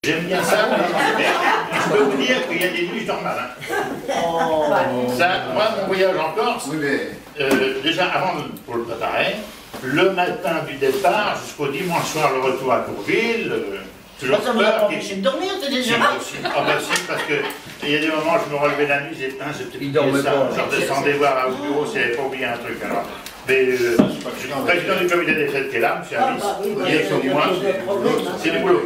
J'aime bien ça, mais je peux vous dire qu'il y a des nuits, je dors mal. Ça, moi, mon voyage en Corse, déjà avant pour le préparer, le matin du départ jusqu'au dimanche soir, le retour à Courville, toujours ça ne m'a pas empêché de dormir, c'est déjà mal. Ah bah si, parce qu'il y a des moments où je me relevais la nuit, j'étais oublié ça, je redescendais voir au bureau s'il n'avait pas oublié un truc. Alors. Mais le président du comité des fêtes qui est là, M. Alice, il est sur moi, c'est du boulot.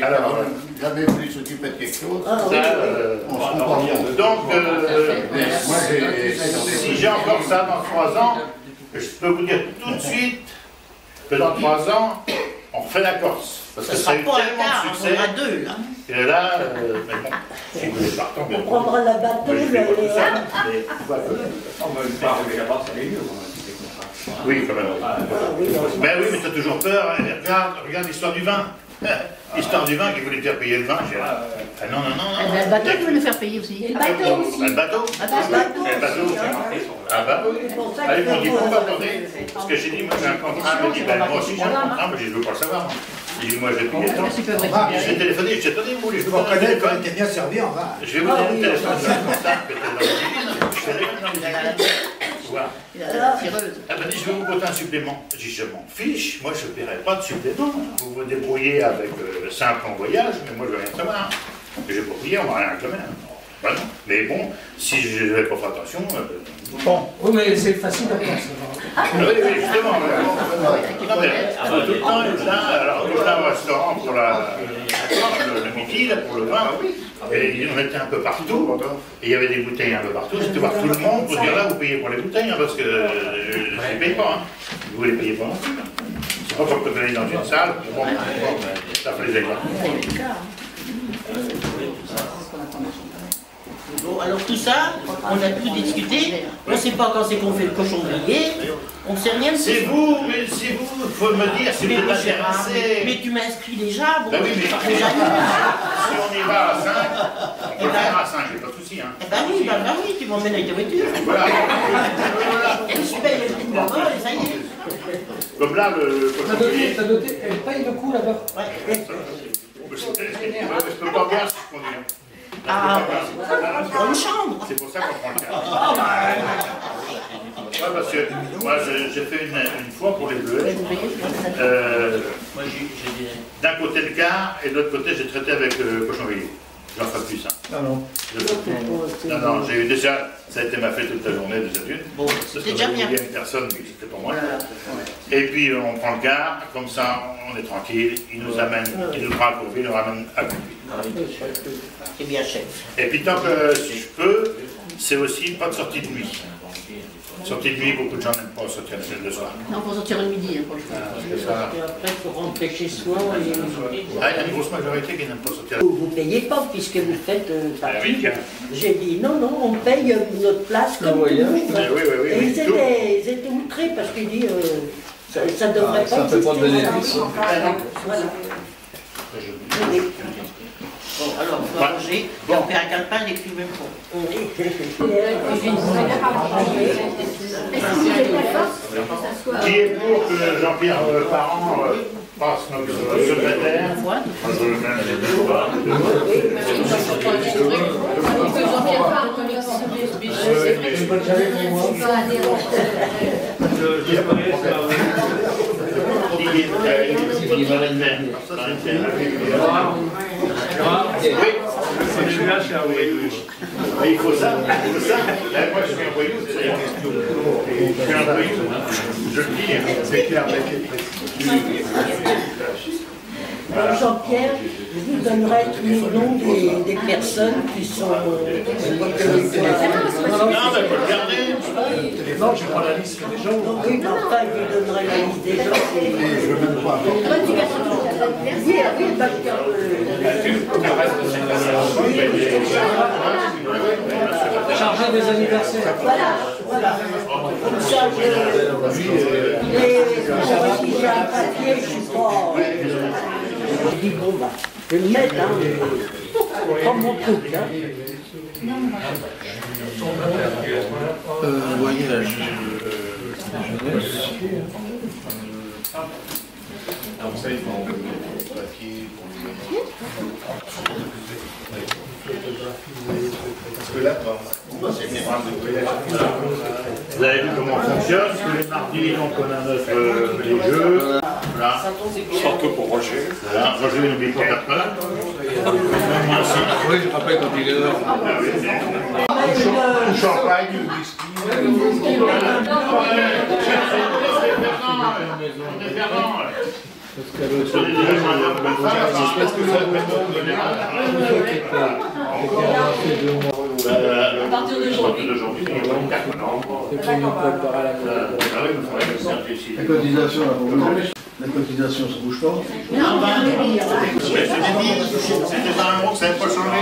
Alors, jamais voulu s'occuper de quelque chose. On se comprend bien. Donc, si j'ai encore ça dans 3 ans, je peux vous dire tout de suite que dans 3 ans, on refait la Corse. Parce que ça a eu tellement de succès. On en a 2 là. Et là, mais bon, si vous voulez partir, on prendra la bateau, oui, quand même. Mais oui, mais tu as toujours peur. Regarde l'histoire du vin. L'histoire du vin qui voulait faire payer le vin. Non. Le bateau qui veut le faire payer aussi. Le bateau aussi. Le bateau. Ah bah oui. Allez, on dit pourquoi, attendez. Parce que j'ai dit, moi j'ai un contrat. Elle me dit, ben moi aussi j'ai un contrat, mais je ne veux pas le savoir. J'ai dit, moi j'ai payé le temps. J'ai téléphoné, je dis, attendez, vous voulez, je vous donne le téléphone. T'es bien servi en vin. Je vais vous donner le téléphone de mon contact, peut-être dans les usines. Je fais dans les usines. Voilà. Elle m'a dit, je vais vous botter un supplément. J'ai dit, je m'en fiche, moi je ne paierai pas de supplément. Vous vous débrouillez avec simple en voyage, mais moi je ne veux rien savoir. Je n'ai pas payé, on ne m'a rien réclamé. Ben non. Mais bon, si je n'avais pas fait attention. Bon, oui, mais c'est facile à penser. Oui, justement. Non, mais tout le temps, alors, tout un restaurant pour le midi, là, pour le vin. Et on était un peu partout, et il y avait des bouteilles un peu partout. C'était voir tout le monde pour dire là, vous payez pour les bouteilles, hein, parce que je ne les paye pas. Hein. Vous ne les payez pas non plus. C'est pas comme quand on est dans une salle, bon, ça fait les exemples. Bon, alors tout ça, on a tout discuté. On ne sait pas quand c'est qu'on fait le cochon grillé. On ne sait rien de tout. C'est vous, mais c'est vous, il faut me dire si vous êtes intéressé. Mais tu m'inscris déjà. Bon, ben oui, mais déjà, si on y va à 5, on peut le faire à 5, il n'y a pas de souci. Hein. Ben oui, tu m'emmènes avec ta voiture. Voilà. Et je paye le coup là-bas et ça y est. Comme là, le cochon grillé. T'as noté, elle paye le coup là-bas. Ouais. Je peux pas boire si je conduis. Ah, dans une chambre. C'est pour ça qu'on prend le car. Ouais, parce que moi j'ai fait une fois pour les Bleuets. D'un côté le car et de l'autre côté j'ai traité avec le cochon grillé. J'en ferai plus ça. Non, j'ai eu déjà, ça a été ma fête toute la journée déjà d'une. Bon, c'était déjà bien. Il y a une personne, mais c'était pour moi. Et puis on prend le car, comme ça on est tranquille, il nous amène, il nous prend à Courville, il nous ramène à Courville. C'est bien chef. Et puis tant que si je peux, c'est aussi pas de sortie de nuit. Sortie de nuit, beaucoup de gens n'aiment pas sortir le soir. Non, pour sortir le midi, hein, franchement. Et après, il faut rentrer chez soi. Il y a une grosse majorité qui n'aime pas sortir. Vous ne payez pas puisque vous faites partie. Oui. J'ai dit non, on paye notre place comme tout le monde. Oui, Et ils étaient outrés parce qu'ils disent ça ne devrait pas. Ça ne fait pas de bénéfice. Voilà. Bon, alors, on va manger. Et on fait un calepin et puis même fond. Qui est pour que Jean-Pierre Parent passe notre secrétaire? Il faut ça. Moi je suis un voyou, c'est une question. Je suis un voyou. Je le dis, c'est clair, Jean-Pierre, je vous donnerai tous les noms des personnes qui sont... Non, mais faut le garder. Non, je prends la liste des gens. Oui, mais enfin, je vous donnerai la liste des gens. Je veux même pas. Oui, parce que... Chargé des anniversaires. Voilà. Comme ça, si j'ai un papier, je suis pas... Je dis, bon, bah, je vais le mettre, hein. Comme mon truc, hein. Voyage. Donc ça, il faut envoyer le papier pour les Parce que là, vous avez vu comment on fonctionne. Tous les mardis, donc on a les jeux. Voilà. Surtout pour Roger. Voilà. Roger n'oublie pas personne. Moi aussi. Oui, je rappelle quand il est là. Du champagne, du whisky. À partir d'aujourd'hui. La cotisation, la cotisation, ça bouge pas. Ça n'a pas changé.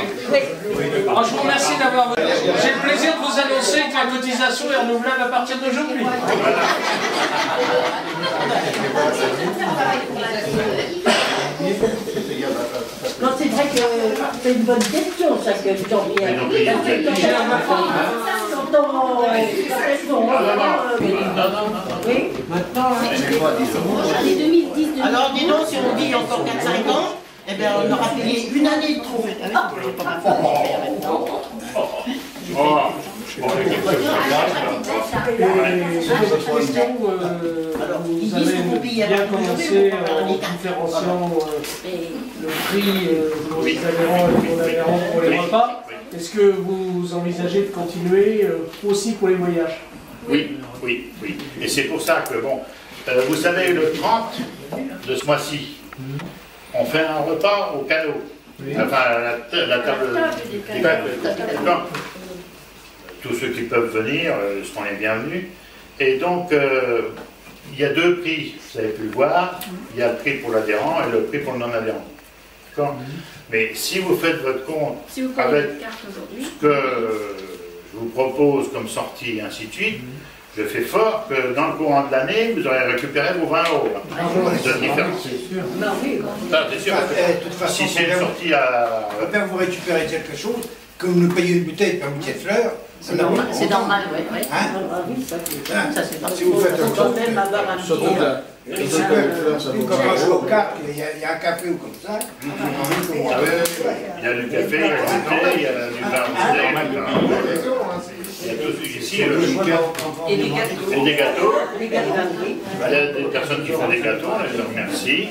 Alors, je vous remercie d'avoir venu. J'ai le plaisir de vous annoncer que la cotisation est renouvelable à partir d'aujourd'hui. Non, c'est vrai que c'est une bonne question, ça, que Jean-Pierre. Oui. Année 2010, Alors, dis donc, si on vit encore 4-5 ans, eh bien, on aura payé une année de trop. Ah, j'ai pas ma femme qui paye maintenant. Vous avez bien commencé en différenciant le prix pour les adhérents et les non-adhérents pour les repas. Est-ce que vous envisagez de continuer aussi pour les voyages? Oui, oui, oui. Et c'est pour ça que, bon, vous savez, le 30 de ce mois-ci, on fait un repas au cadeau. Enfin, la table des cadeaux. Tous ceux qui peuvent venir seront les bienvenus. Et donc, il y a deux prix, vous avez pu le voir. Il y a le prix pour l'adhérent et le prix pour le non-adhérent. D'accord ? Mais si vous faites votre compte avec ce que je vous propose comme sortie et ainsi de suite, je fais fort que dans le courant de l'année, vous aurez récupéré vos 20 euros. C'est différent. Ça, c'est sûr. De toute façon, Si c'est une sortie à... quand vous récupérez quelque chose, comme nous payez une bouteille par bouquet de fleurs, c'est normal, oui. Ça, c'est pas si vous faites un quand même avoir un Surtout petit... Quand on joue aux cartes, il y a un café ou comme ça. Il y a du café, il y a du thé, il y a du pain. Il y a tout ici, Et des gâteaux. et des gâteaux. Les gars, Il y a des personnes qui font des gâteaux, on les remercie.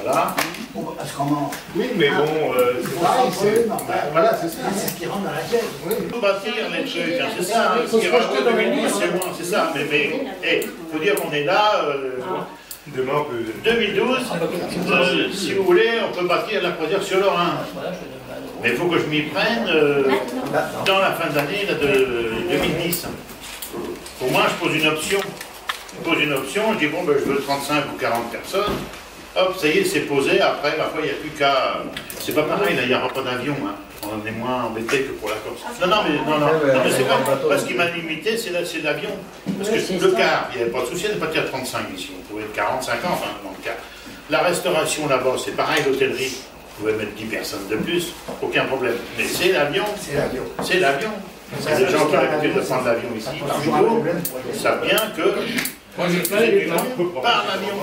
Voilà. Oui, mais bon, Voilà, c'est ce qui rentre dans la caisse. il faut bâtir les trucs, hein, c'est ça. Ce qui rajoute 2012, c'est moi, c'est ça. Mais il faut dire, on est là. demain on peut... 2012, si vous voulez, on peut bâtir la croisière sur le Rhin. Mais il faut que je m'y prenne dans la fin d'année de 2010. Au moins, je pose une option. Je pose une option, je dis bon, ben, je veux 35 ou 40 personnes. Hop, ça y est, c'est posé. Après, parfois, il n'y a plus qu'à. C'est pas pareil, là, il n'y aura pas d'avion. Hein. On est moins embêté que pour la Corse. Non, mais c'est vrai. Parce qu'il m'a limité, c'est l'avion. Parce que le car, il n'y avait pas de souci, on n'est pas à 35 ici. On pouvait être 40, 50, enfin, dans le car. La restauration là-bas, c'est pareil, l'hôtellerie. Vous pouvez mettre 10 personnes de plus, aucun problème. Mais c'est l'avion. C'est l'avion. C'est l'avion. C'est les gens qui ont l'habitude de prendre l'avion ici. Ils savent bien que moi je faisais du monde par l'avion.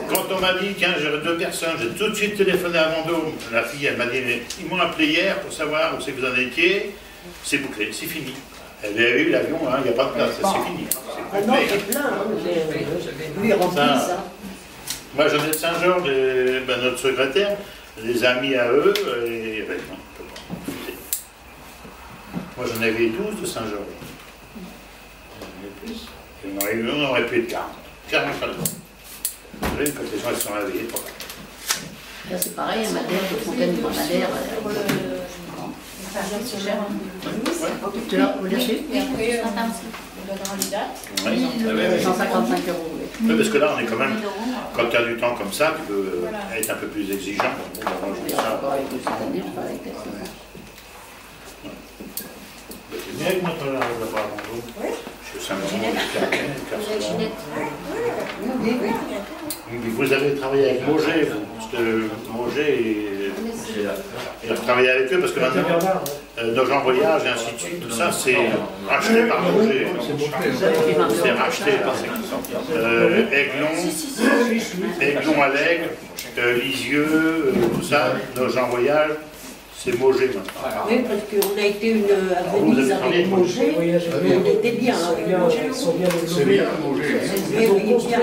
Quand on m'a dit, tiens, j'ai 2 personnes, j'ai tout de suite téléphoné à Vendôme. La fille, elle m'a dit, mais ils m'ont appelé hier pour savoir où c'est que vous en étiez. C'est bouclé, c'est fini. Elle a eu l'avion, il n'y a pas de place, c'est fini. Ah non, c'est plein, lui remplit ça. Moi, j'en ai de Saint-Georges, notre secrétaire, des amis à eux, et ben, non, je peux pas. Moi, j'en avais 12 de Saint-Georges. On aurait pu être 40. 40 pas de temps. Vous savez, quand les gens ils sont réveillés, pas grave. Là, c'est pareil, Madère, de Fontaine de Madère. Tu l'as reçu? Oui. 155 €. Oui, parce que là, on est quand même, quand tu as du temps comme ça, tu peux être un peu plus exigeant. C'est bien avec moi, quand on arrive là-bas à Vendôme. Oui. Je suis Vous avez travaillé avec Mauger, vous, parce que Mauger, il a travaillé avec eux, parce que maintenant, Nos gens voyage et ainsi de suite, tout ça, c'est racheté par Moget. C'est racheté par Aiglon à l'Aigle, Lisieux, tout ça, nos gens voyage, c'est Moget maintenant. Oui, parce qu'on a été à Venise avec Moget, on était bien avec Moget. C'est bien, Moget. Oui, bien.